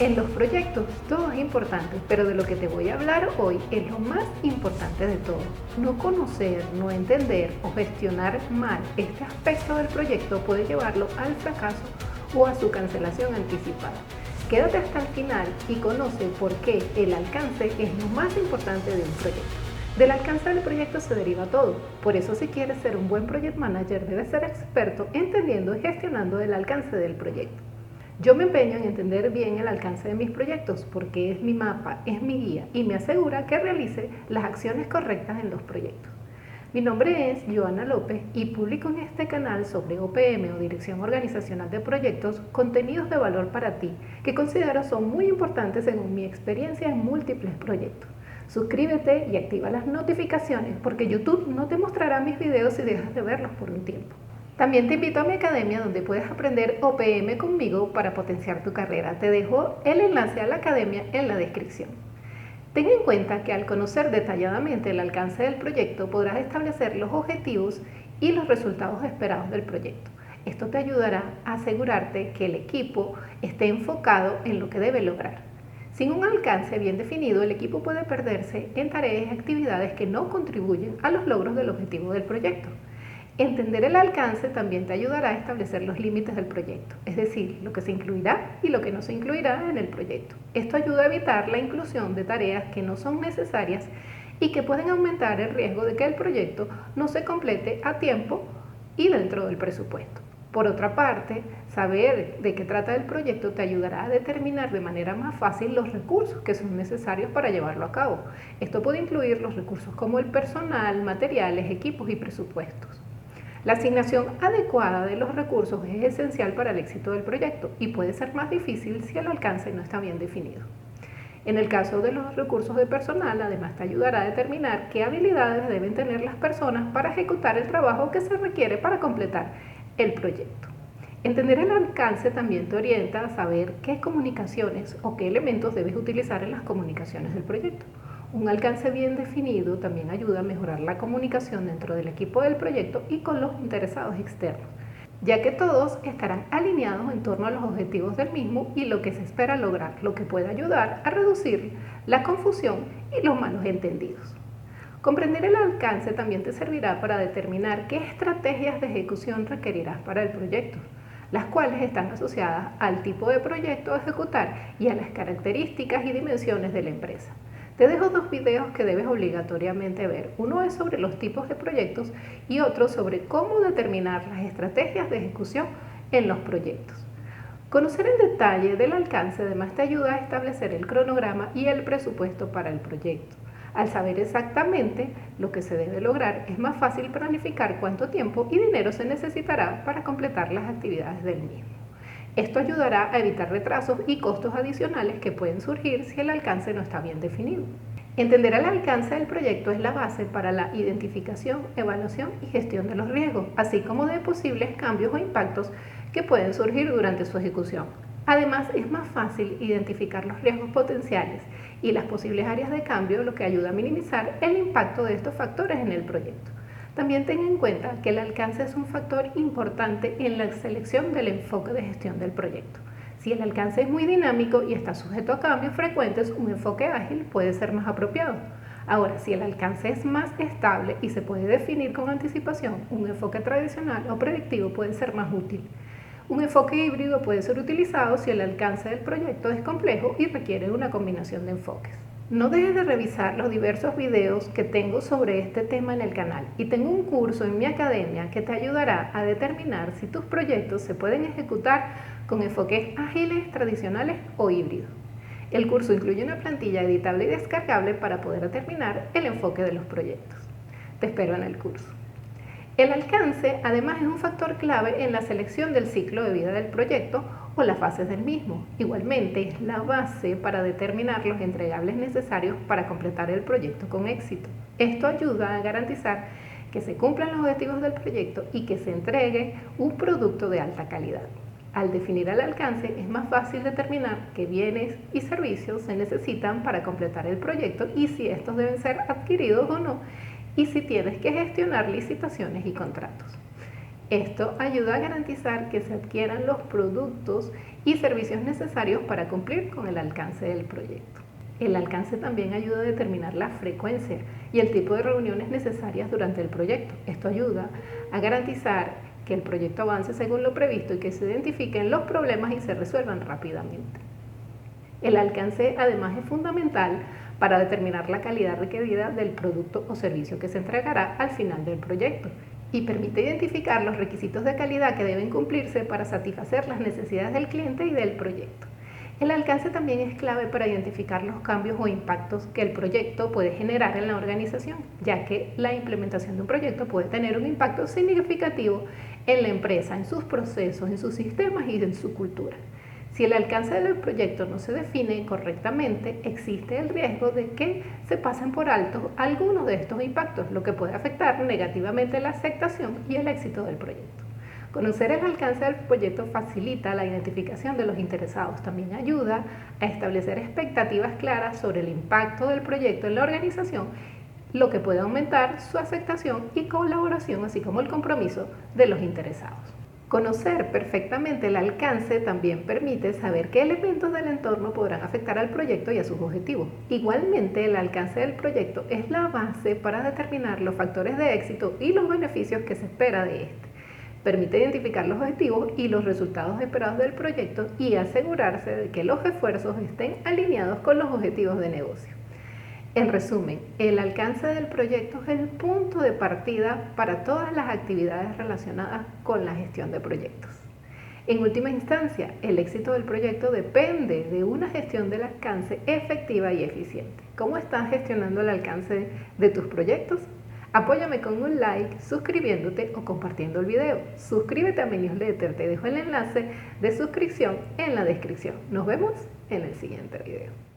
En los proyectos todo es importante, pero de lo que te voy a hablar hoy es lo más importante de todo. No conocer, no entender o gestionar mal este aspecto del proyecto puede llevarlo al fracaso o a su cancelación anticipada. Quédate hasta el final y conoce por qué el alcance es lo más importante de un proyecto. Del alcance del proyecto se deriva todo, por eso si quieres ser un buen project manager debes ser experto entendiendo y gestionando el alcance del proyecto. Yo me empeño en entender bien el alcance de mis proyectos porque es mi mapa, es mi guía y me asegura que realice las acciones correctas en los proyectos. Mi nombre es Joana López y publico en este canal sobre OPM o Dirección Organizacional de Proyectos contenidos de valor para ti que considero son muy importantes según mi experiencia en múltiples proyectos. Suscríbete y activa las notificaciones porque YouTube no te mostrará mis videos si dejas de verlos por un tiempo. También te invito a mi academia donde puedes aprender OPM conmigo para potenciar tu carrera. Te dejo el enlace a la academia en la descripción. Ten en cuenta que al conocer detalladamente el alcance del proyecto podrás establecer los objetivos y los resultados esperados del proyecto. Esto te ayudará a asegurarte que el equipo esté enfocado en lo que debe lograr. Sin un alcance bien definido, el equipo puede perderse en tareas y actividades que no contribuyen a los logros del objetivo del proyecto. Entender el alcance también te ayudará a establecer los límites del proyecto, es decir, lo que se incluirá y lo que no se incluirá en el proyecto. Esto ayuda a evitar la inclusión de tareas que no son necesarias y que pueden aumentar el riesgo de que el proyecto no se complete a tiempo y dentro del presupuesto. Por otra parte, saber de qué trata el proyecto te ayudará a determinar de manera más fácil los recursos que son necesarios para llevarlo a cabo. Esto puede incluir los recursos como el personal, materiales, equipos y presupuestos. La asignación adecuada de los recursos es esencial para el éxito del proyecto y puede ser más difícil si el alcance no está bien definido. En el caso de los recursos de personal, además te ayudará a determinar qué habilidades deben tener las personas para ejecutar el trabajo que se requiere para completar el proyecto. Entender el alcance también te orienta a saber qué comunicaciones o qué elementos debes utilizar en las comunicaciones del proyecto. Un alcance bien definido también ayuda a mejorar la comunicación dentro del equipo del proyecto y con los interesados externos, ya que todos estarán alineados en torno a los objetivos del mismo y lo que se espera lograr, lo que puede ayudar a reducir la confusión y los malos entendidos. Comprender el alcance también te servirá para determinar qué estrategias de ejecución requerirás para el proyecto, las cuales están asociadas al tipo de proyecto a ejecutar y a las características y dimensiones de la empresa. Te dejo dos videos que debes obligatoriamente ver. Uno es sobre los tipos de proyectos y otro sobre cómo determinar las estrategias de ejecución en los proyectos. Conocer el detalle del alcance además te ayuda a establecer el cronograma y el presupuesto para el proyecto. Al saber exactamente lo que se debe lograr, es más fácil planificar cuánto tiempo y dinero se necesitará para completar las actividades del mismo. Esto ayudará a evitar retrasos y costos adicionales que pueden surgir si el alcance no está bien definido. Entender el alcance del proyecto es la base para la identificación, evaluación y gestión de los riesgos, así como de posibles cambios o impactos que pueden surgir durante su ejecución. Además, es más fácil identificar los riesgos potenciales y las posibles áreas de cambio, lo que ayuda a minimizar el impacto de estos factores en el proyecto. También ten en cuenta que el alcance es un factor importante en la selección del enfoque de gestión del proyecto. Si el alcance es muy dinámico y está sujeto a cambios frecuentes, un enfoque ágil puede ser más apropiado. Ahora, si el alcance es más estable y se puede definir con anticipación, un enfoque tradicional o predictivo puede ser más útil. Un enfoque híbrido puede ser utilizado si el alcance del proyecto es complejo y requiere una combinación de enfoques. No dejes de revisar los diversos videos que tengo sobre este tema en el canal y tengo un curso en mi academia que te ayudará a determinar si tus proyectos se pueden ejecutar con enfoques ágiles, tradicionales o híbridos. El curso incluye una plantilla editable y descargable para poder determinar el enfoque de los proyectos. Te espero en el curso. El alcance además es un factor clave en la selección del ciclo de vida del proyecto o las fases del mismo. Igualmente es la base para determinar los entregables necesarios para completar el proyecto con éxito. Esto ayuda a garantizar que se cumplan los objetivos del proyecto y que se entregue un producto de alta calidad. Al definir el alcance es más fácil determinar qué bienes y servicios se necesitan para completar el proyecto y si estos deben ser adquiridos o no, y si tienes que gestionar licitaciones y contratos. Esto ayuda a garantizar que se adquieran los productos y servicios necesarios para cumplir con el alcance del proyecto. El alcance también ayuda a determinar la frecuencia y el tipo de reuniones necesarias durante el proyecto. Esto ayuda a garantizar que el proyecto avance según lo previsto y que se identifiquen los problemas y se resuelvan rápidamente. El alcance además es fundamental para determinar la calidad requerida del producto o servicio que se entregará al final del proyecto y permite identificar los requisitos de calidad que deben cumplirse para satisfacer las necesidades del cliente y del proyecto. El alcance también es clave para identificar los cambios o impactos que el proyecto puede generar en la organización, ya que la implementación de un proyecto puede tener un impacto significativo en la empresa, en sus procesos, en sus sistemas y en su cultura. Si el alcance del proyecto no se define correctamente, existe el riesgo de que se pasen por alto algunos de estos impactos, lo que puede afectar negativamente la aceptación y el éxito del proyecto. Conocer el alcance del proyecto facilita la identificación de los interesados, también ayuda a establecer expectativas claras sobre el impacto del proyecto en la organización, lo que puede aumentar su aceptación y colaboración, así como el compromiso de los interesados. Conocer perfectamente el alcance también permite saber qué elementos del entorno podrán afectar al proyecto y a sus objetivos. Igualmente, el alcance del proyecto es la base para determinar los factores de éxito y los beneficios que se espera de este. Permite identificar los objetivos y los resultados esperados del proyecto y asegurarse de que los esfuerzos estén alineados con los objetivos de negocio. En resumen, el alcance del proyecto es el punto de partida para todas las actividades relacionadas con la gestión de proyectos. En última instancia, el éxito del proyecto depende de una gestión del alcance efectiva y eficiente. ¿Cómo estás gestionando el alcance de tus proyectos? Apóyame con un like, suscribiéndote o compartiendo el video. Suscríbete a mi newsletter, te dejo el enlace de suscripción en la descripción. Nos vemos en el siguiente video.